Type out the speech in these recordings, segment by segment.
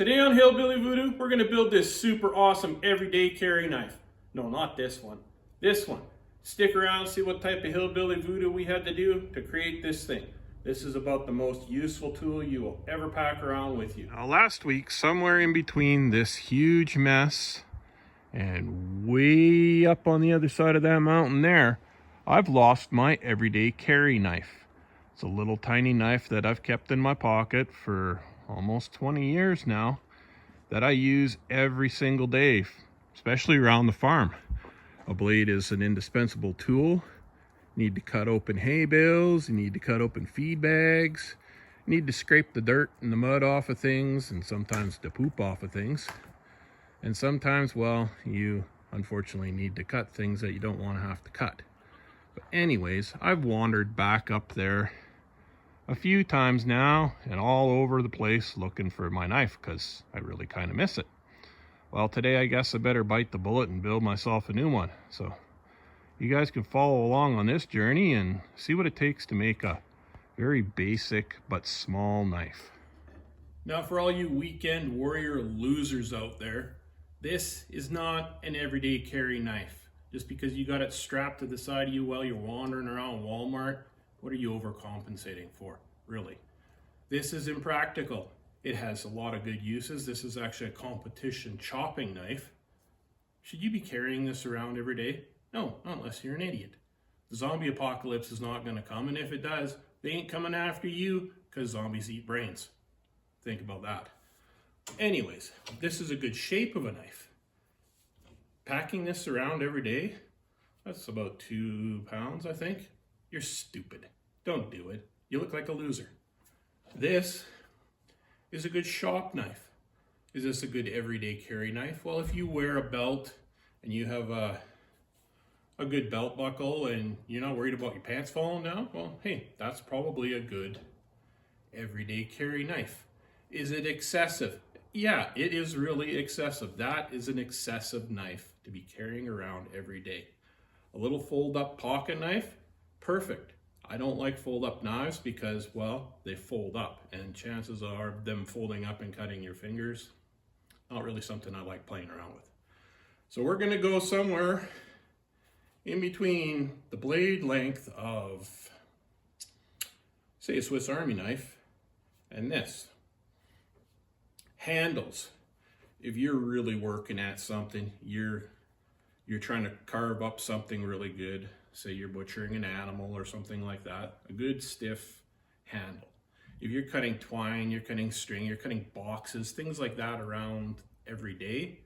Today on Hillbilly Voodoo, we're going to build this super awesome everyday carry knife. No, not this one. This one. Stick around, see what type of Hillbilly Voodoo we had to do to create this thing. This is about the most useful tool you will ever pack around with you. Now last week, somewhere in between this huge mess and way up on the other side of that mountain there, I've lost my everyday carry knife. It's a little tiny knife that I've kept in my pocket for almost 20 years now that I use every single day, especially around the farm. A blade is an indispensable tool. You need to cut open hay bales, you need to cut open feed bags, you need to scrape the dirt and the mud off of things, and sometimes the poop off of things. And sometimes, well, you unfortunately need to cut things that you don't want to have to cut. But anyways, I've wandered back up there a few times now and all over the place looking for my knife because I really kind of miss it. Well, today I guess I better bite the bullet and build myself a new one. So you guys can follow along on this journey and see what it takes to make a very basic but small knife. Now for all you weekend warrior losers out there, this is not an everyday carry knife. Just because you got it strapped to the side of you while you're wandering around Walmart, what are you overcompensating for, really? This is impractical. It has a lot of good uses. This is actually a competition chopping knife. Should you be carrying this around every day? No, not unless you're an idiot. The zombie apocalypse is not going to come, and if it does, they ain't coming after you because zombies eat brains. Think about that. Anyways, this is a good shape of a knife. Packing this around every day, that's about 2 pounds, I think. You're stupid. Don't do it. You look like a loser. This is a good shop knife. Is this a good everyday carry knife? Well, if you wear a belt and you have a good belt buckle and you're not worried about your pants falling down, well, hey, that's probably a good everyday carry knife. Is it excessive? Yeah, it is really excessive. That is an excessive knife to be carrying around every day. A little fold-up pocket knife, perfect. I don't like fold-up knives because, well, they fold up, and chances are them folding up and cutting your fingers, not really something I like playing around with. So we're going to go somewhere in between the blade length of, say, a Swiss Army knife and this. Handles. If you're really working at something, you're trying to carve up something really good, say you're butchering an animal or something like that, a good stiff handle. If you're cutting twine, you're cutting string, you're cutting boxes, things like that around every day,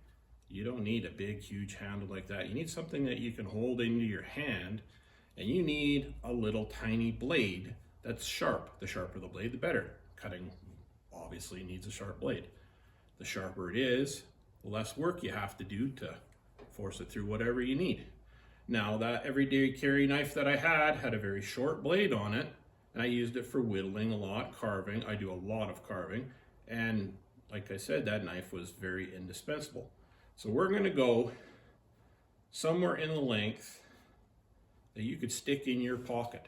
you don't need a big, huge handle like that. You need something that you can hold into your hand, and you need a little tiny blade that's sharp. The sharper the blade, the better. Cutting obviously needs a sharp blade. The sharper it is, the less work you have to do to force it through whatever you need. Now, that everyday carry knife that I had a very short blade on it, and I used it for whittling a lot, carving. I do a lot of carving, and like I said, that knife was very indispensable. So we're going to go somewhere in the length that you could stick in your pocket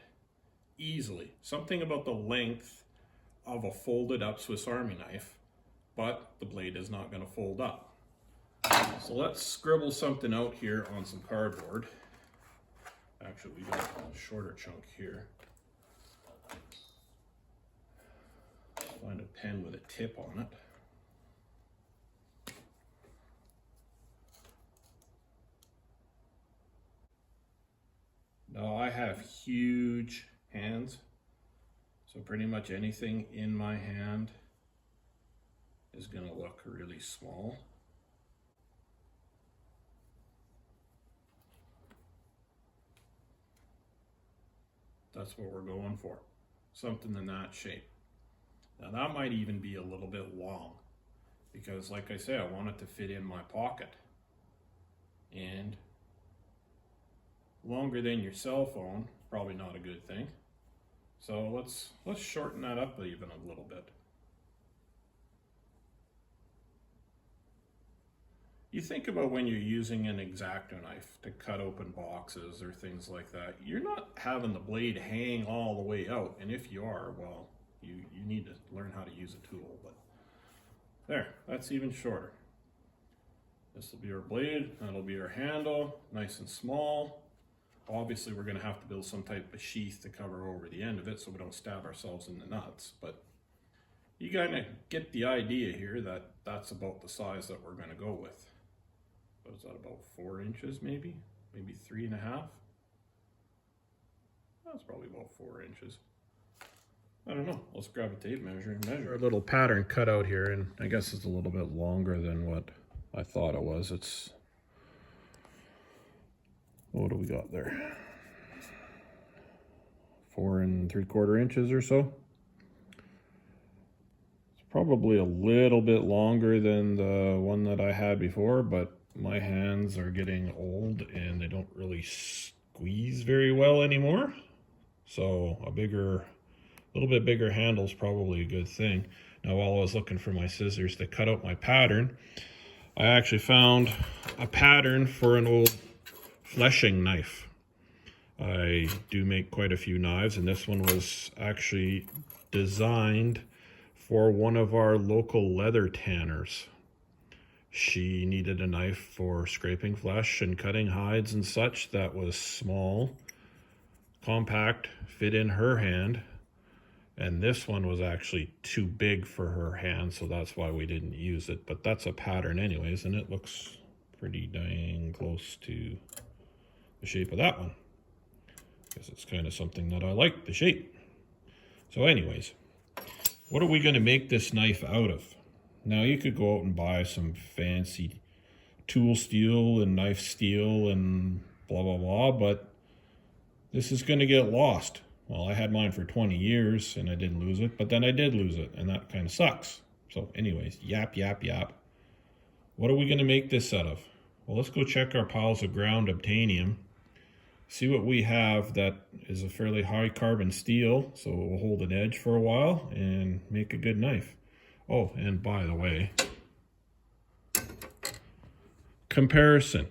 easily. Something about the length of a folded up Swiss Army knife, but the blade is not going to fold up. So let's scribble something out here on some cardboard. Actually, we got a shorter chunk here. Find a pen with a tip on it. Now, I have huge hands, so pretty much anything in my hand is going to look really small. That's what we're going for, something in that shape. Now that might even be a little bit long because, like I say, I want it to fit in my pocket. And longer than your cell phone, probably not a good thing. So let's shorten that up even a little bit. You think about when you're using an X-Acto knife to cut open boxes or things like that, you're not having the blade hang all the way out. And if you are, well, you need to learn how to use a tool. But There, that's even shorter. This will be our blade, that'll be our handle, nice and small. Obviously we're gonna have to build some type of sheath to cover over the end of it so we don't stab ourselves in the nuts, but you kind of get the idea here that that's about the size that we're gonna go with. What is that, about 4 inches maybe? Maybe 3.5? That's probably about 4 inches. I don't know. Let's grab a tape measure and measure. Our little pattern cut out here, and I guess it's a little bit longer than what I thought it was. It's, what do we got there? 4 3/4 inches or so. It's probably a little bit longer than the one that I had before, but my hands are getting old and they don't really squeeze very well anymore. So a little bit bigger handle is probably a good thing. Now, while I was looking for my scissors to cut out my pattern, I actually found a pattern for an old fleshing knife. I do make quite a few knives, and this one was actually designed for one of our local leather tanners. She needed a knife for scraping flesh and cutting hides and such that was small, compact, fit in her hand. And this one was actually too big for her hand, so that's why we didn't use it. But that's a pattern anyways, and it looks pretty dang close to the shape of that one. Because it's kind of something that I like, the shape. So anyways, what are we going to make this knife out of? Now, you could go out and buy some fancy tool steel and knife steel and blah, blah, blah, but this is going to get lost. Well, I had mine for 20 years and I didn't lose it, but then I did lose it, and that kind of sucks. So anyways, yap, yap, yap. What are we going to make this out of? Well, let's go check our piles of ground obtainium, see what we have that is a fairly high carbon steel, so it will hold an edge for a while and make a good knife. Oh, and by the way, comparison.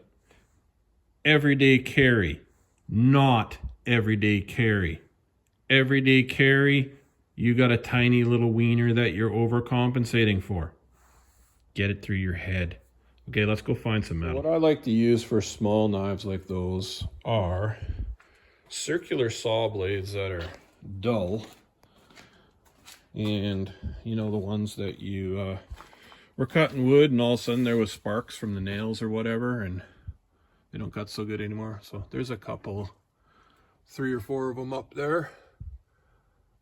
Everyday carry, not everyday carry. Everyday carry, you got a tiny little wiener that you're overcompensating for. Get it through your head. Okay, let's go find some metal. What I like to use for small knives like those are circular saw blades that are dull. And, you know, the ones that you were cutting wood and all of a sudden there was sparks from the nails or whatever, and they don't cut so good anymore. So there's a couple, 3 or 4 of them up there.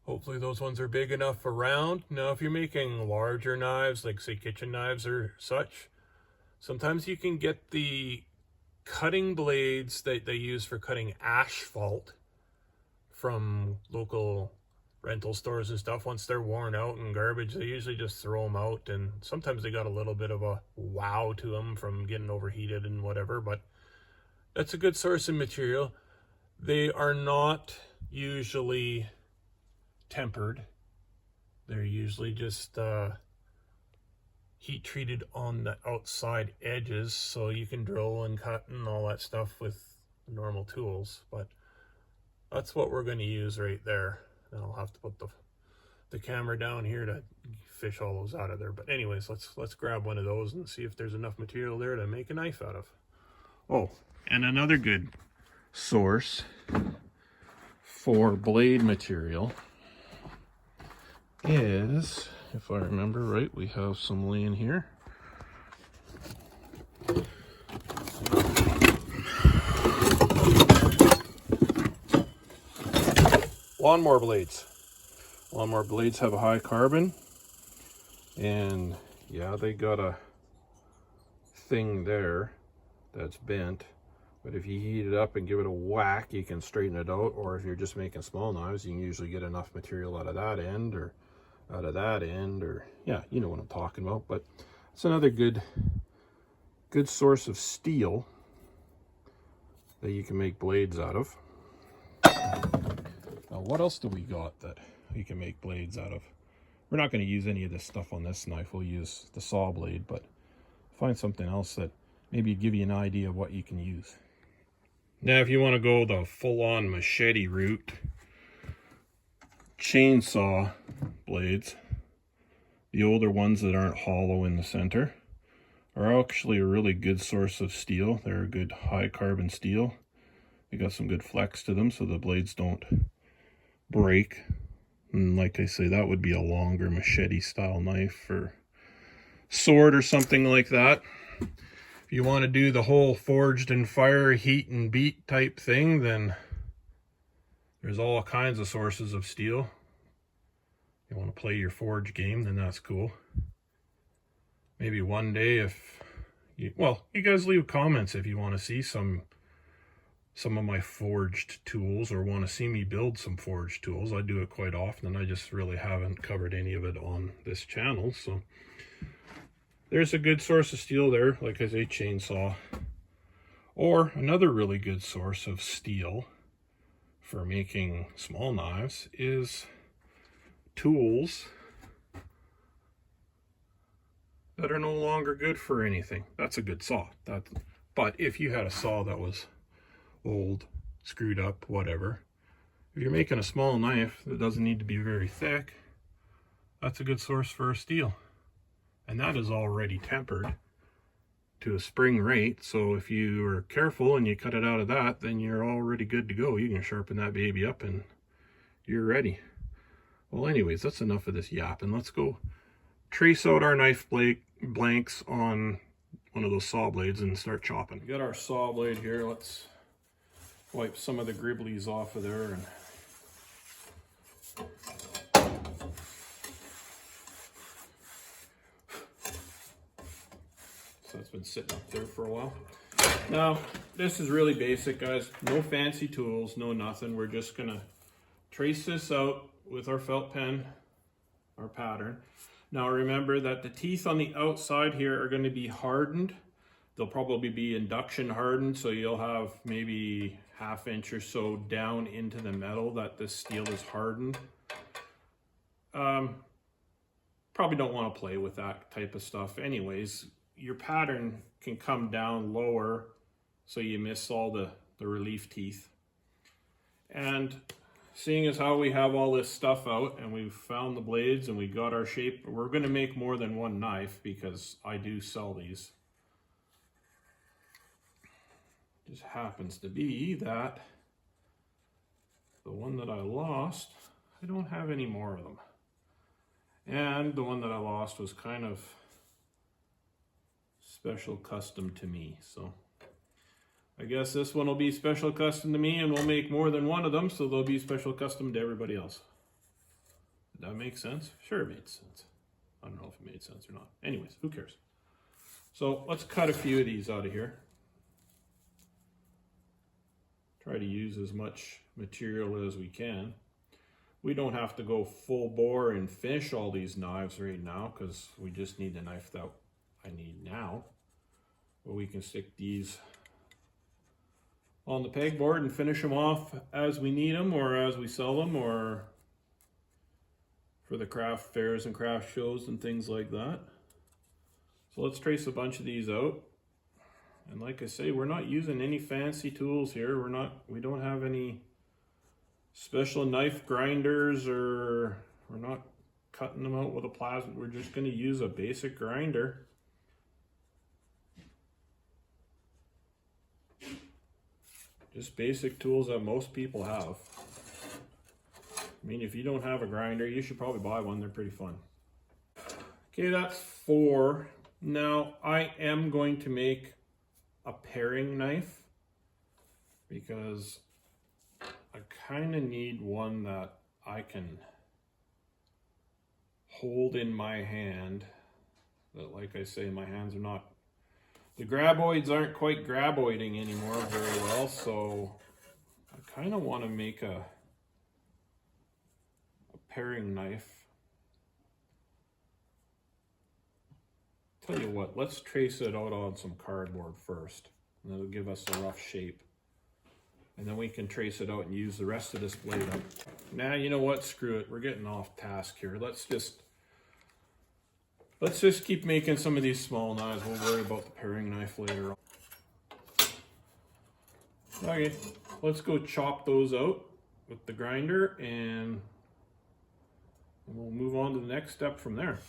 Hopefully those ones are big enough for round. Now, if you're making larger knives, like say kitchen knives or such, sometimes you can get the cutting blades that they use for cutting asphalt from local rental stores and stuff. Once they're worn out and garbage, they usually just throw them out, and sometimes they got a little bit of a wow to them from getting overheated and whatever, but that's a good source of material. They are not usually tempered. They're usually just heat treated on the outside edges, so you can drill and cut and all that stuff with normal tools. But that's what we're going to use right there. And I'll have to put the camera down here to fish all those out of there. But anyways, let's grab one of those and see if there's enough material there to make a knife out of. Oh, and another good source for blade material is, if I remember right, we have some laying here. Lawnmower blades. Lawnmower blades have a high carbon, and yeah, they got a thing there that's bent, but if you heat it up and give it a whack, you can straighten it out. Or if you're just making small knives, you can usually get enough material out of that end or out of that end, or yeah, you know what I'm talking about. But it's another good source of steel that you can make blades out of. Now, what else do we got that we can make blades out of? We're not going to use any of this stuff on this knife. We'll use the saw blade, but find something else that maybe give you an idea of what you can use. Now, if you want to go the full-on machete route, chainsaw blades. The older ones that aren't hollow in the center are actually a really good source of steel. They're a good high carbon steel. They got some good flex to them so the blades don't break. And like I say, that would be a longer machete style knife or sword or something like that. If you want to do the whole forged in fire, heat and beat type thing, then there's all kinds of sources of steel. You want to play your forge game, then that's cool. Maybe one day if you, well, you guys leave comments if you want to see some of my forged tools or want to see me build some forged tools. I do it quite often and I just really haven't covered any of it on this channel. So there's a good source of steel there, like I say, chainsaw. Or another really good source of steel for making small knives is tools that are no longer good for anything. That's a good saw. But if you had a saw that was old, screwed up, whatever, if you're making a small knife that doesn't need to be very thick, that's a good source for a steel. And that is already tempered to a spring rate, so if you are careful and you cut it out of that, then you're already good to go. You can sharpen that baby up and you're ready. Well, anyways, that's enough of this yapping. Let's go trace out our knife blanks on one of those saw blades and start chopping. We got our saw blade here. Let's wipe some of the gribblies off of there. And so that's been sitting up there for a while. Now, this is really basic, guys. No fancy tools, no nothing. We're just gonna trace this out with our felt pen, our pattern. Now remember that the teeth on the outside here are going to be hardened. They'll probably be induction hardened, so you'll have maybe ½ inch or so down into the metal that this steel is hardened. Probably don't want to play with that type of stuff. Anyways, your pattern can come down lower so you miss all the relief teeth. And seeing as how we have all this stuff out and we've found the blades and we got our shape, we're going to make more than one knife because I do sell these. Just happens to be that the one that I lost, I don't have any more of them. And the one that I lost was kind of special custom to me. So I guess this one will be special custom to me and we'll make more than one of them, so they'll be special custom to everybody else. Did that make sense? Sure it made sense. I don't know if it made sense or not. Anyways, who cares? So let's cut a few of these out of here. Try to use as much material as we can. We don't have to go full bore and finish all these knives right now because we just need the knife that I need now. But we can stick these on the pegboard and finish them off as we need them or as we sell them or for the craft fairs and craft shows and things like that. So let's trace a bunch of these out. And like I say, we're not using any fancy tools here. We don't have any special knife grinders, or we're not cutting them out with a plasma. We're just going to use a basic grinder. Just basic tools that most people have. I mean, if you don't have a grinder, you should probably buy one. They're pretty fun. Okay, that's 4. Now, I am going to make a paring knife because I kind of need one that I can hold in my hand. That, like I say, my hands are not, the graboids aren't quite graboiding anymore very well, so I kind of want to make a paring knife. Tell you what, let's trace it out on some cardboard first, and that'll give us a rough shape. And then we can trace it out and use the rest of this blade up. Now, you know what? Screw it. We're getting off task here. Let's just keep making some of these small knives. We'll worry about the paring knife later on. Okay, let's go chop those out with the grinder and we'll move on to the next step from there.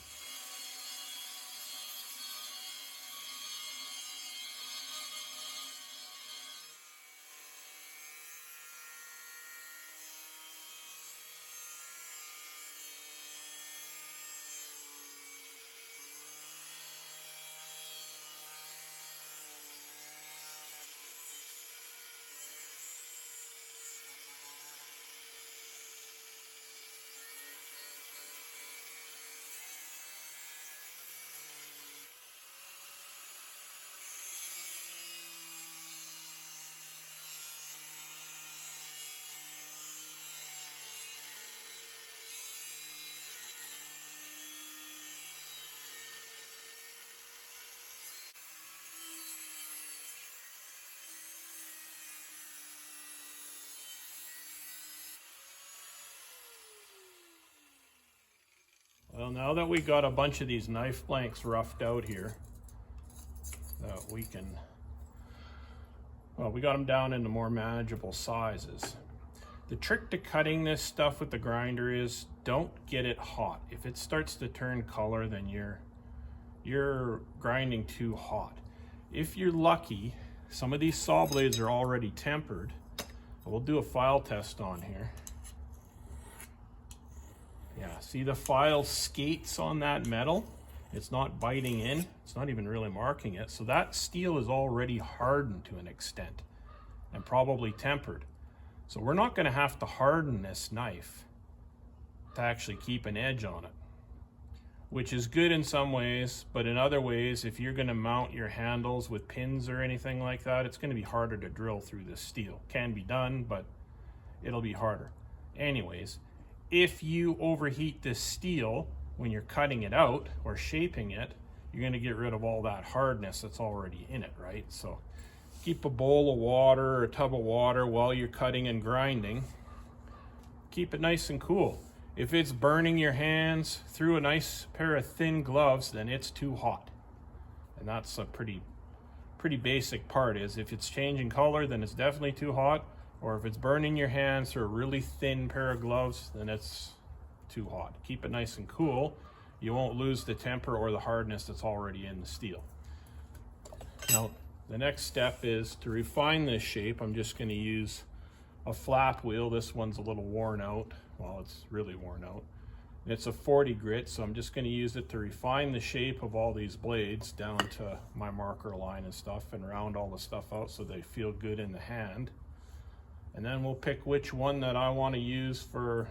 Well, now that we got a bunch of these knife blanks roughed out here, we can, well, we got them down into more manageable sizes. The trick to cutting this stuff with the grinder is don't get it hot. If it starts to turn color, then you're grinding too hot. If you're lucky, some of these saw blades are already tempered. We'll do a file test on here. Yeah, see the file skates on that metal? It's not biting in, it's not even really marking it. So that steel is already hardened to an extent and probably tempered. So we're not gonna have to harden this knife to actually keep an edge on it, which is good in some ways, but in other ways, if you're gonna mount your handles with pins or anything like that, it's gonna be harder to drill through this steel. Can be done, but it'll be harder. Anyways, if you overheat this steel when you're cutting it out or shaping it, you're gonna get rid of all that hardness that's already in it, right? So keep a bowl of water or a tub of water while you're cutting and grinding. Keep it nice and cool. If it's burning your hands through a nice pair of thin gloves, then it's too hot. And that's a pretty basic part, is if it's changing color, then it's definitely too hot. Or if it's burning your hands through a really thin pair of gloves, then it's too hot. Keep it nice and cool. You won't lose the temper or the hardness that's already in the steel. Now, the next step is to refine this shape. I'm just going to use a flat wheel. This one's a little worn out. Well, it's really worn out. It's a 40 grit, so I'm just going to use it to refine the shape of all these blades down to my marker line and stuff, and round all the stuff out so they feel good in the hand. And then we'll pick which one that I want to use for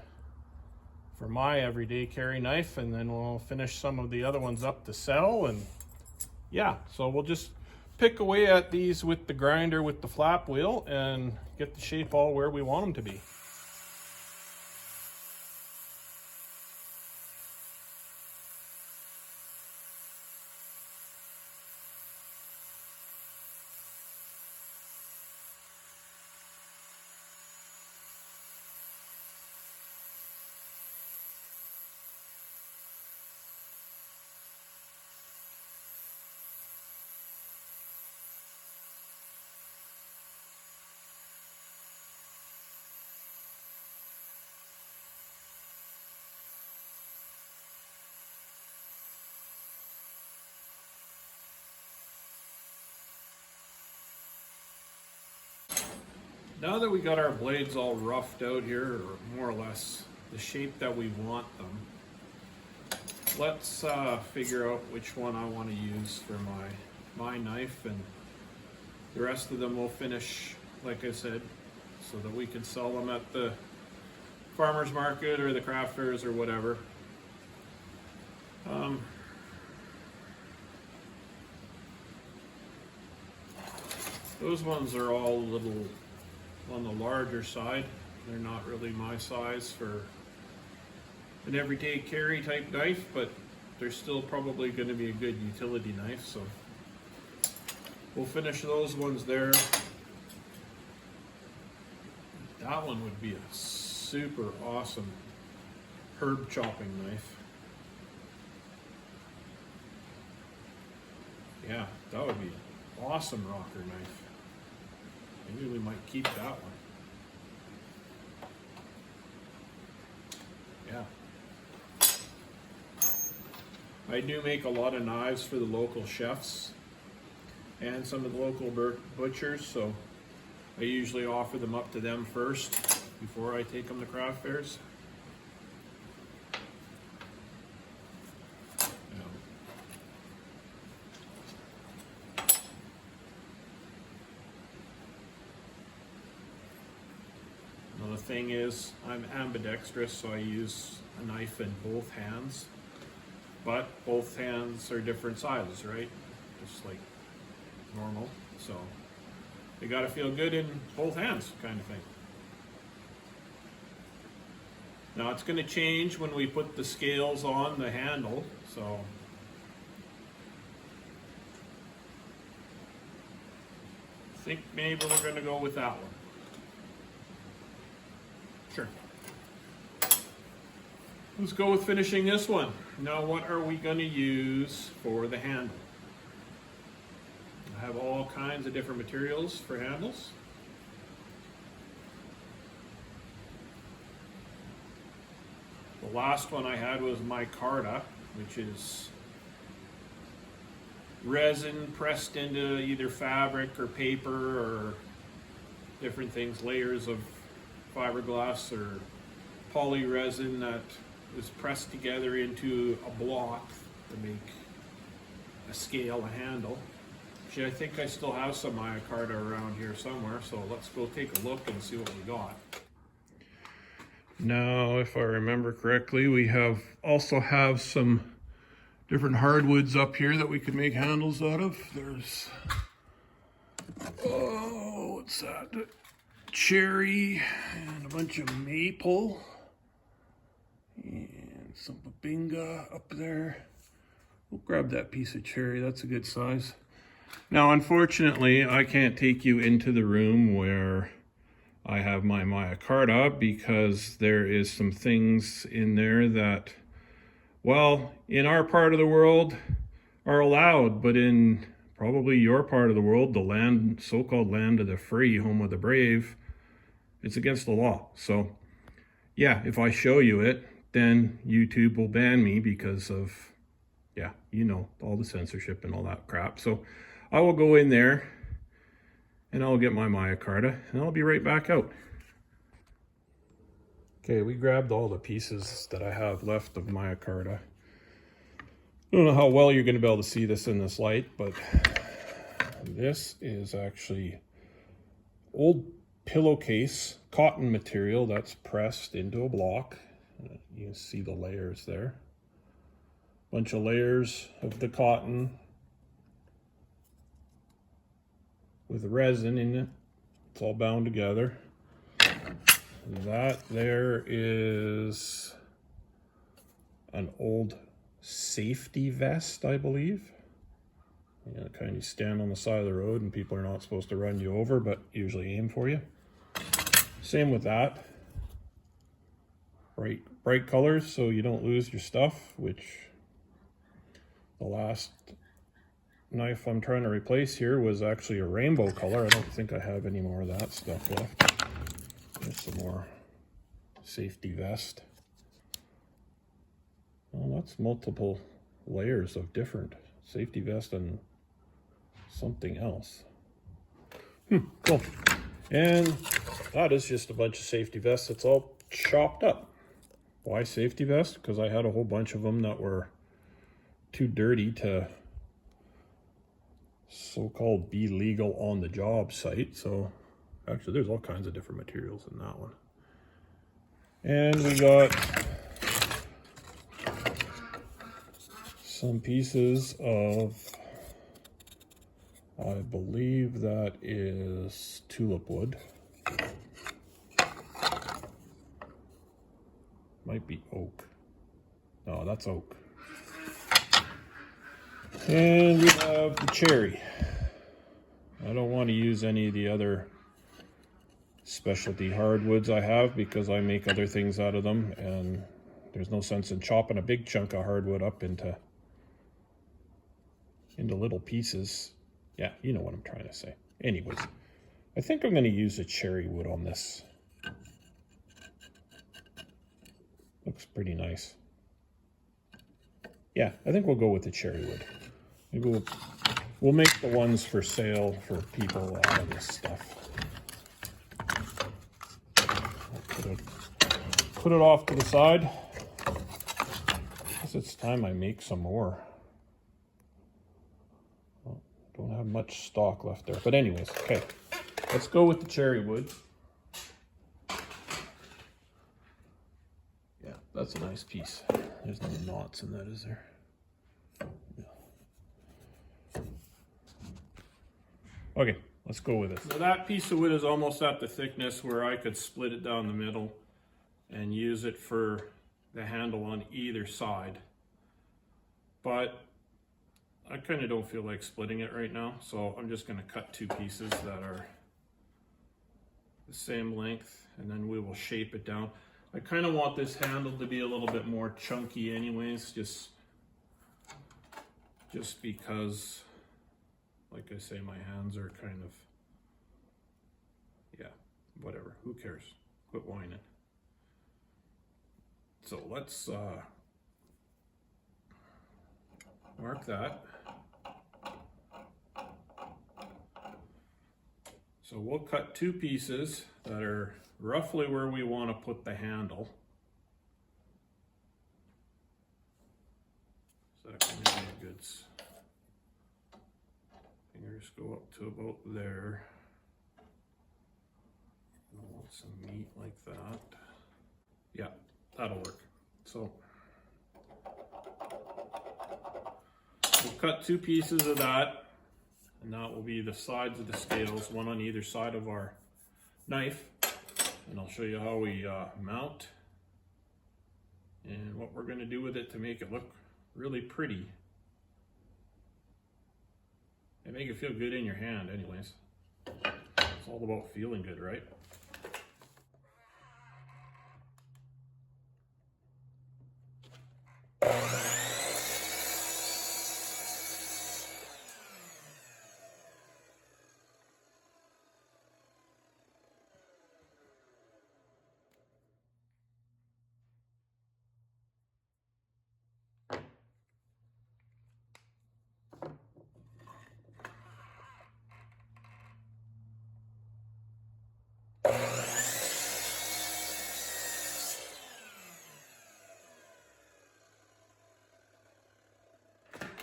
my everyday carry knife, and then we'll finish some of the other ones up to sell. And yeah, so we'll just pick away at these with the grinder with the flap wheel and get the shape all where we want them to be. Now that we got our blades all roughed out here, or more or less the shape that we want them, let's figure out which one I want to use for my knife, and the rest of them we'll finish, like I said, so that we can sell them at the farmer's market or the craft fairs or whatever. Those ones are all a little on the larger side. They're not really my size for an everyday carry type knife, but they're still probably going to be a good utility knife, so we'll finish those ones there. That one would be a super awesome herb chopping knife. Yeah, that would be an awesome rocker knife. Maybe we might keep that one. Yeah. I do make a lot of knives for the local chefs and some of the local butchers, so I usually offer them up to them first before I take them to craft fairs. The thing is, I'm ambidextrous, so I use a knife in both hands, but both hands are different sizes, right? Just like normal, so they gotta feel good in both hands, kind of thing. Now it's gonna change when we put the scales on the handle, so I think maybe we're gonna go with that one. Sure. Let's go with finishing this one. Now what are we going to use for the handle? I have all kinds of different materials for handles. The last one I had was micarta, which is resin pressed into either fabric or paper or different things, layers of fiberglass or poly resin that is pressed together into a block to make a scale, a handle. Actually, I think I still have some micarta around here somewhere, so let's go take a look and see what we got. Now, if I remember correctly, we also have some different hardwoods up here that we could make handles out of. There's, oh, what's that? Cherry and a bunch of maple and some babinga up there. We'll grab that piece of cherry, that's a good size. Now, unfortunately, I can't take you into the room where I have my micarta because there is some things in there that, well, in our part of the world are allowed, but in probably your part of the world, the land, so-called land of the free, home of the brave, it's against the law. So yeah, if I show you it, then YouTube will ban me because of, yeah, you know, all the censorship and all that crap. So I will go in there and I'll get my micarta and I'll be right back out. Okay, we grabbed all the pieces that I have left of micarta. I don't know how well you're going to be able to see this in this light, but this is actually old pillowcase cotton material that's pressed into a block. You can see the layers there. Bunch of layers of the cotton with resin in it. It's all bound together. That there is an old safety vest, I believe. You know, kind of stand on the side of the road and people are not supposed to run you over, but usually aim for you. Same with that. Bright colors so you don't lose your stuff, which the last knife I'm trying to replace here was actually a rainbow color. I don't think I have any more of that stuff left. There's some more safety vest. Well, that's multiple layers of different safety vest and something else. Cool. And that is just a bunch of safety vests. It's all chopped up. Why safety vest? Because I had a whole bunch of them that were too dirty to so-called be legal on the job site. So actually there's all kinds of different materials in that one. And we got some pieces of, I believe that is tulip wood. Might be oak. No, that's oak. And we have the cherry. I don't want to use any of the other specialty hardwoods I have because I make other things out of them, and there's no sense in chopping a big chunk of hardwood up into little pieces. Yeah, you know what I'm trying to say. Anyways, I think I'm going to use a cherry wood on this. Looks pretty nice. Yeah, I think we'll go with the cherry wood. Maybe we'll make the ones for sale for people out of this stuff. I'll put it off to the side. I guess it's time I make some more. Well, don't have much stock left there. But anyways, okay. Let's go with the cherry wood. Yeah, that's a nice piece. There's no knots in that, is there? No. Okay, let's go with it. So that piece of wood is almost at the thickness where I could split it down the middle and use it for the handle on either side. But I kind of don't feel like splitting it right now, so I'm just going to cut two pieces that are the same length, and then we will shape it down. I kind of want this handle to be a little bit more chunky anyways, just because, like I say, my hands are kind of, yeah, whatever, who cares? Quit whining. So let's mark that. So we'll cut 2 pieces that are roughly where we want to put the handle. So that can be good. Fingers go up to about there. I want some meat like that. Yeah, that'll work. So we'll cut 2 pieces of that, and that will be the sides of the scales, one on either side of our knife. And I'll show you how we mount and what we're going to do with it to make it look really pretty and make it feel good in your hand anyways. It's all about feeling good, right?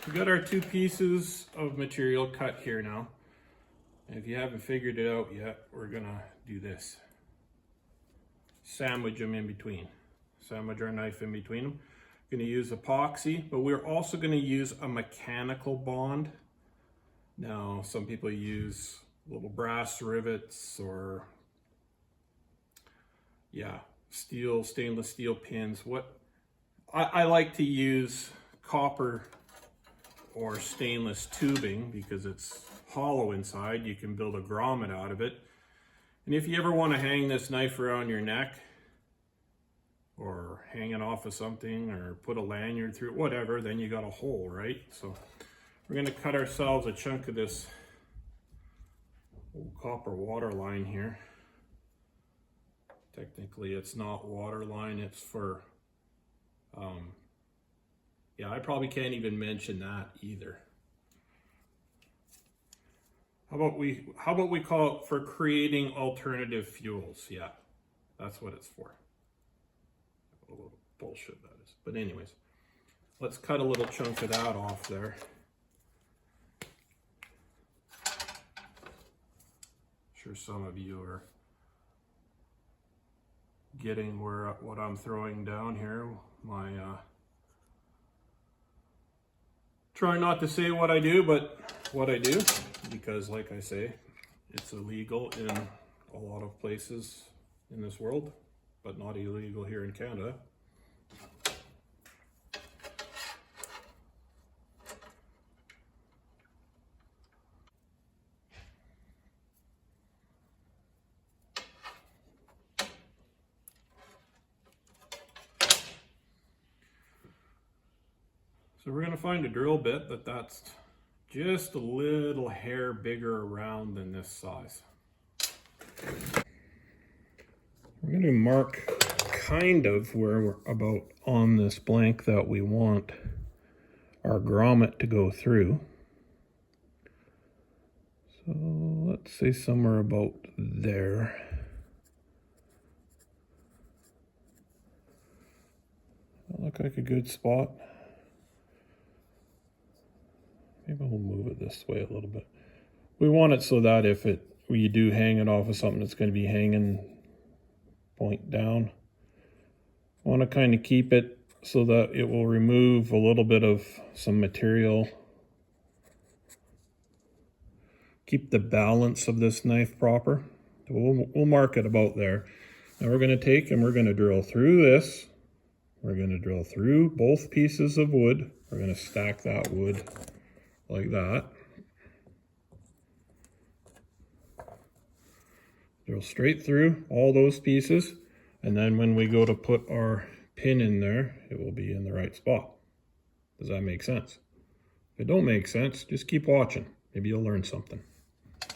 We got our 2 pieces of material cut here now. And if you haven't figured it out yet, we're gonna do this. Sandwich them in between. Sandwich our knife in between them. Gonna use epoxy, but we're also gonna use a mechanical bond. Now, some people use little brass rivets or, yeah, stainless steel pins. What I like to use copper or stainless tubing because it's hollow inside. You can build a grommet out of it. And if you ever want to hang this knife around your neck or hang it off of something or put a lanyard through it, whatever, then you got a hole, right? So we're going to cut ourselves a chunk of this old copper water line here. Technically it's not water line, it's for yeah, I probably can't even mention that either. How about we call it for creating alternative fuels? Yeah, that's what it's for. A little bullshit that is. But anyways, let's cut a little chunk of that off there. Sure some of you are getting what I'm throwing down here. My try not to say what I do, but what I do, because like I say, it's illegal in a lot of places in this world, but not illegal here in Canada. So we're going to find a drill bit that's just a little hair bigger around than this size. We're going to mark kind of where we're about on this blank that we want our grommet to go through. So let's say somewhere about there. That look like a good spot. Maybe we'll move it this way a little bit. We want it so that if you do hang it off of something, it's going to be hanging point down. I want to kind of keep it so that it will remove a little bit of some material. Keep the balance of this knife proper. We'll mark it about there. Now we're going to take and we're going to drill through this. We're going to drill through both pieces of wood. We're going to stack that wood like that. Drill straight through all those pieces. And then when we go to put our pin in there, it will be in the right spot. Does that make sense? If it don't make sense, just keep watching. Maybe you'll learn something. I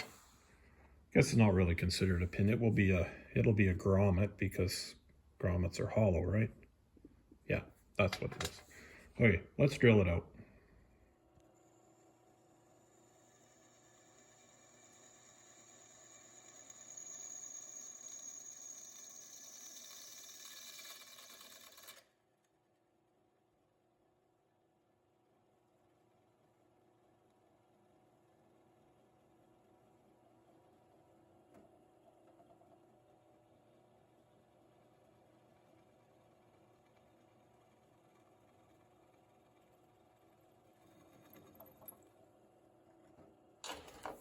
guess it's not really considered a pin. It'll be a grommet because grommets are hollow, right? Yeah, that's what it is. Okay, let's drill it out.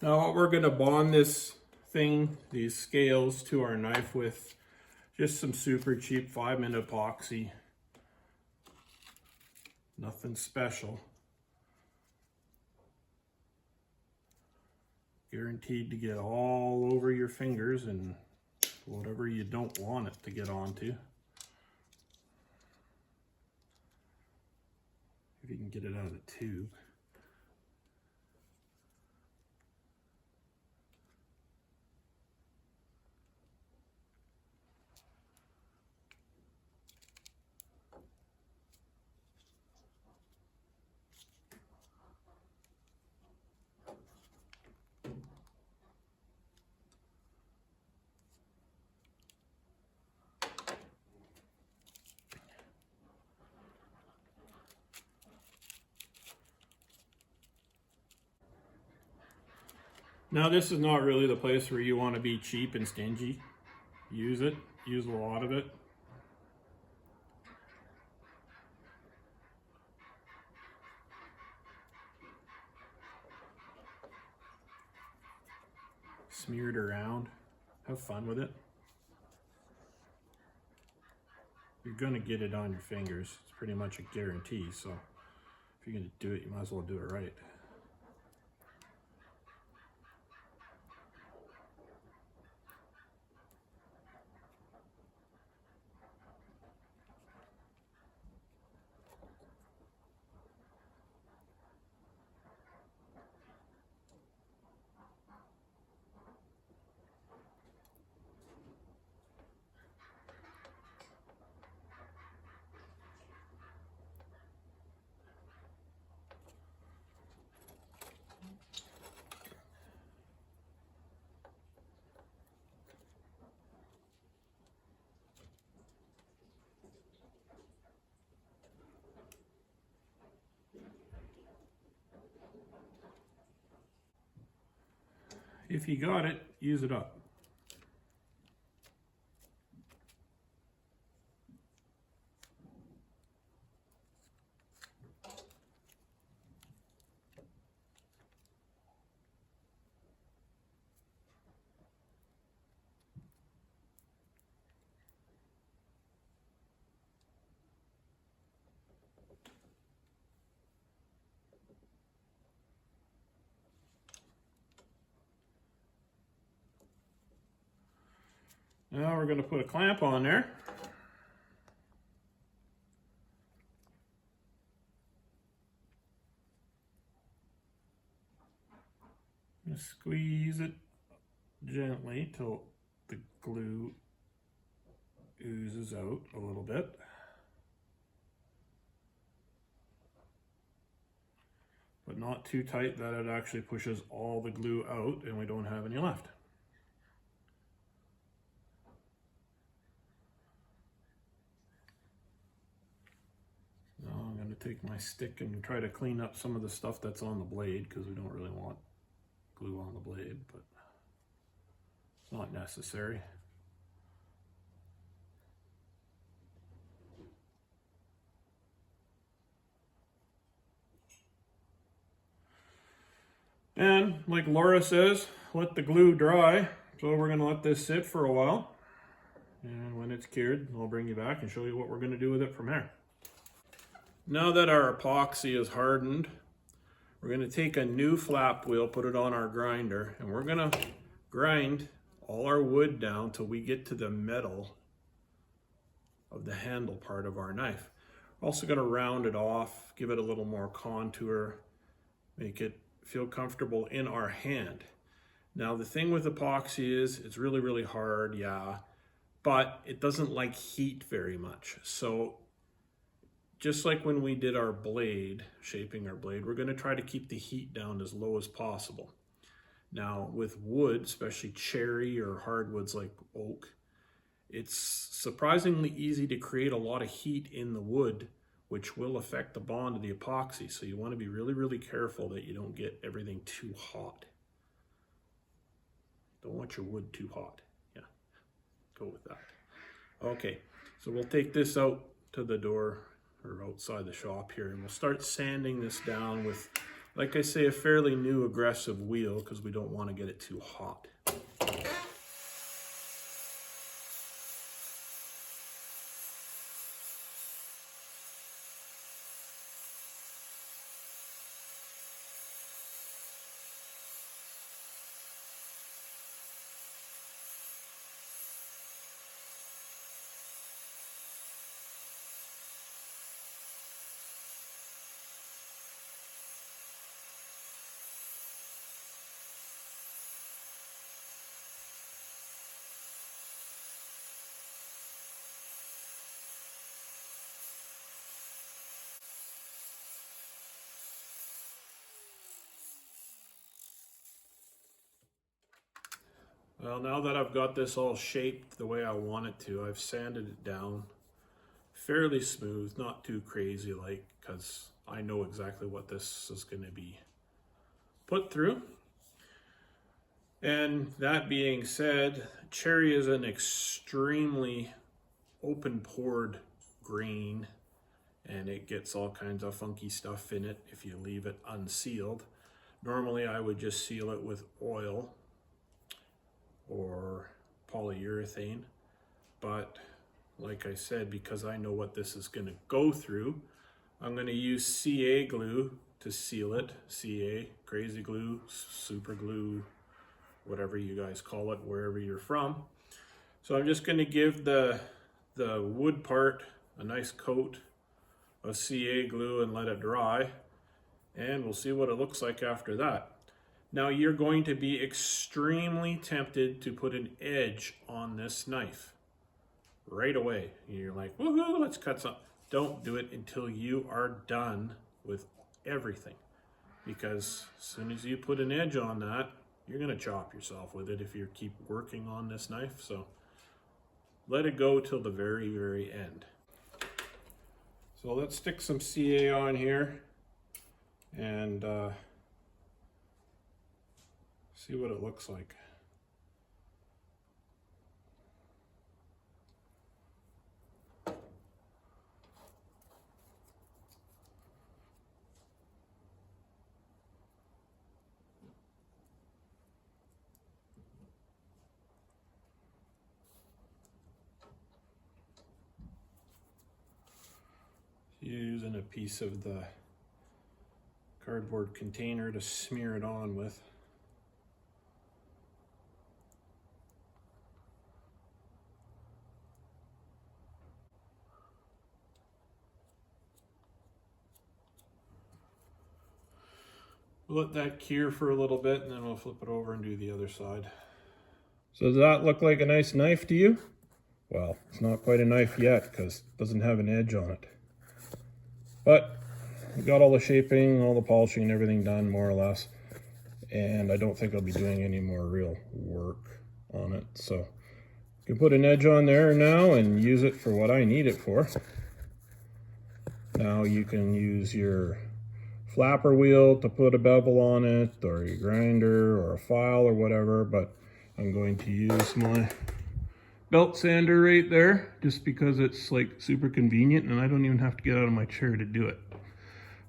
Now what we're going to bond this thing, these scales, to our knife with just some super cheap 5-minute epoxy. Nothing special. Guaranteed to get all over your fingers and whatever you don't want it to get onto. If you can get it out of the tube. Now this is not really the place where you want to be cheap and stingy. Use it, use a lot of it. Smear it around, have fun with it. You're gonna get it on your fingers, it's pretty much a guarantee, so if you're gonna do it, you might as well do it right. If you got it, use it up. Now we're going to put a clamp on there. Just squeeze it gently till the glue oozes out a little bit. But not too tight that it actually pushes all the glue out and we don't have any left. I'm going to take my stick and try to clean up some of the stuff that's on the blade because we don't really want glue on the blade, but it's not necessary. And like Laura says, let the glue dry. So we're going to let this sit for a while. And when it's cured, I'll bring you back and show you what we're going to do with it from here. Now that our epoxy is hardened, we're going to take a new flap wheel, put it on our grinder, and we're going to grind all our wood down till we get to the metal of the handle part of our knife. We're also going to round it off, give it a little more contour, make it feel comfortable in our hand. Now the thing with epoxy is it's really, really hard, yeah, but it doesn't like heat very much. So just like when we did our blade, shaping our blade, we're going to try to keep the heat down as low as possible. Now with wood, especially cherry or hardwoods like oak, it's surprisingly easy to create a lot of heat in the wood, which will affect the bond of the epoxy. So you want to be really, really careful that you don't get everything too hot. Don't want your wood too hot. Yeah, go with that. Okay, so we'll take this out to the door or outside the shop here, and we'll start sanding this down with, like I say, a fairly new aggressive wheel because we don't want to get it too hot. Well, now that I've got this all shaped the way I want it to, I've sanded it down fairly smooth, not too crazy like, because I know exactly what this is going to be put through. And that being said, cherry is an extremely open-pored green, and it gets all kinds of funky stuff in it if you leave it unsealed. Normally I would just seal it with oil or polyurethane, but like I said, because I know what this is going to go through, I'm going to use CA glue to seal it. CA, crazy glue, super glue, whatever you guys call it, wherever you're from. So I'm just going to give the wood part a nice coat of CA glue and let it dry, and we'll see what it looks like after that. Now you're going to be extremely tempted to put an edge on this knife right away. You're like, woohoo, let's cut some. Don't do it until you are done with everything, because as soon as you put an edge on that, you're gonna chop yourself with it if you keep working on this knife. So let it go till the very, very end. So let's stick some CA on here and see what it looks like. Using a piece of the cardboard container to smear it on with. We'll let that cure for a little bit, and then we'll flip it over and do the other side. So does that look like a nice knife to you? Well, it's not quite a knife yet because it doesn't have an edge on it. But we got all the shaping, all the polishing and everything done more or less. And I don't think I'll be doing any more real work on it. So you can put an edge on there now and use it for what I need it for. Now you can use your flapper wheel to put a bevel on it, or your grinder or a file or whatever, but I'm going to use my belt sander right there just because it's like super convenient and I don't even have to get out of my chair to do it.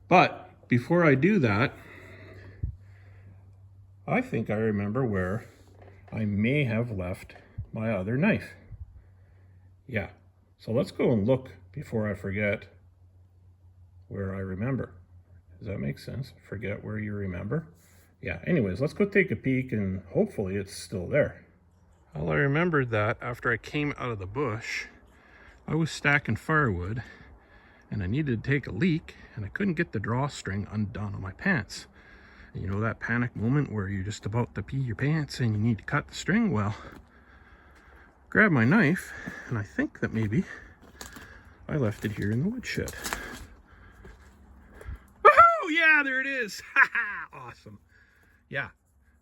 But before I do that, I think I remember where I may have left my other knife. Yeah, so let's go and look before I forget where I remember. Does that make sense? Forget where you remember? Yeah, anyways, let's go take a peek and hopefully it's still there. Well, I remembered that after I came out of the bush, I was stacking firewood and I needed to take a leak and I couldn't get the drawstring undone on my pants. And you know that panic moment where you're just about to pee your pants and you need to cut the string? Well, grab my knife and I think that maybe I left it here in the woodshed. Woohoo! Yeah, there it is. Awesome. Yeah.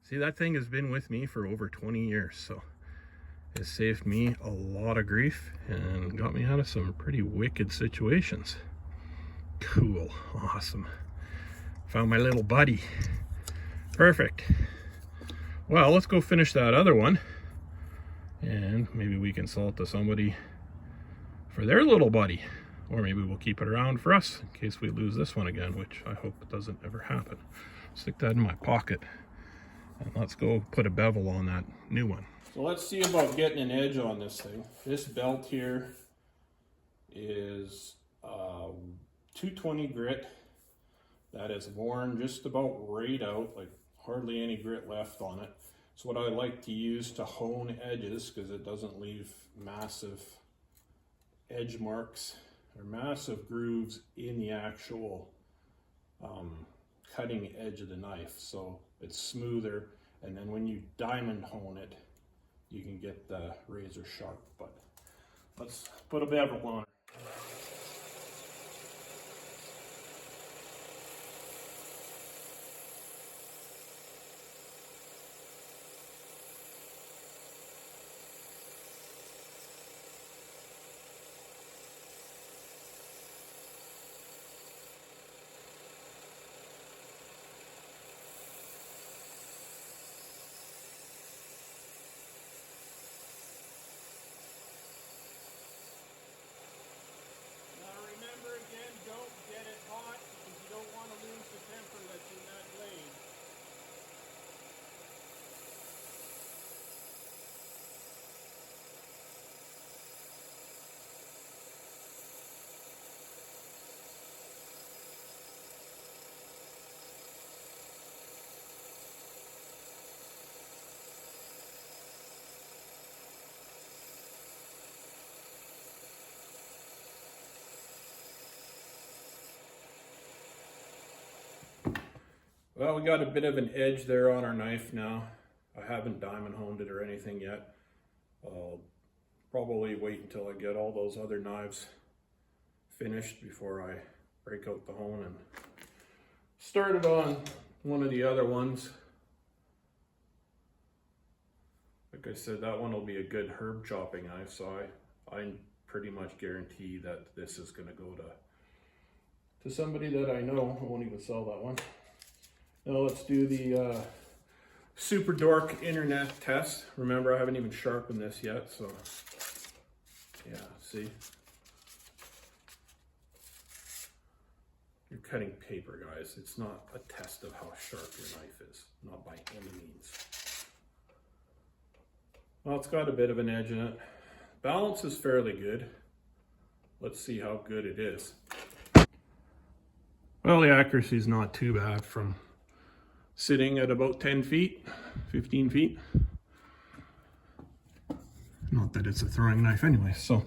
See, that thing has been with me for over 20 years, so it saved me a lot of grief and got me out of some pretty wicked situations. Cool. Awesome. Found my little buddy. Perfect. Well, let's go finish that other one. And maybe we can sell it to somebody for their little buddy. Or maybe we'll keep it around for us in case we lose this one again, which I hope doesn't ever happen. Stick that in my pocket. And let's go put a bevel on that new one. So let's see about getting an edge on this thing. This belt here is 220 grit that is worn just about right out, like hardly any grit left on it. It's what I like to use to hone edges because it doesn't leave massive edge marks or massive grooves in the actual cutting edge of the knife. So it's smoother, and then when you diamond hone it, you can get the razor sharp. But let's put a bevel on it. Well, we got a bit of an edge there on our knife now. I haven't diamond honed it or anything yet. I'll probably wait until I get all those other knives finished before I break out the hone and start it on one of the other ones. Like I said, that one will be a good herb chopping knife, so I pretty much guarantee that this is going to go to somebody that I know. I won't even sell that one. Now let's do the super dork internet test. Remember, I haven't even sharpened this yet, so yeah, see? You're cutting paper, guys. It's not a test of how sharp your knife is, not by any means. Well, it's got a bit of an edge in it. Balance is fairly good. Let's see how good it is. Well, the accuracy is not too bad from sitting at about 10 feet, 15 feet. Not that it's a throwing knife anyway, so.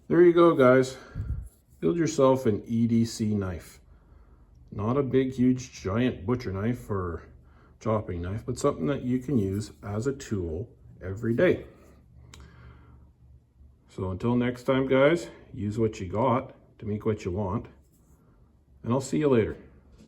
There you go, guys. Build yourself an EDC knife. Not a big, huge, giant butcher knife or chopping knife, but something that you can use as a tool every day. So until next time, guys, use what you got to make what you want, and I'll see you later.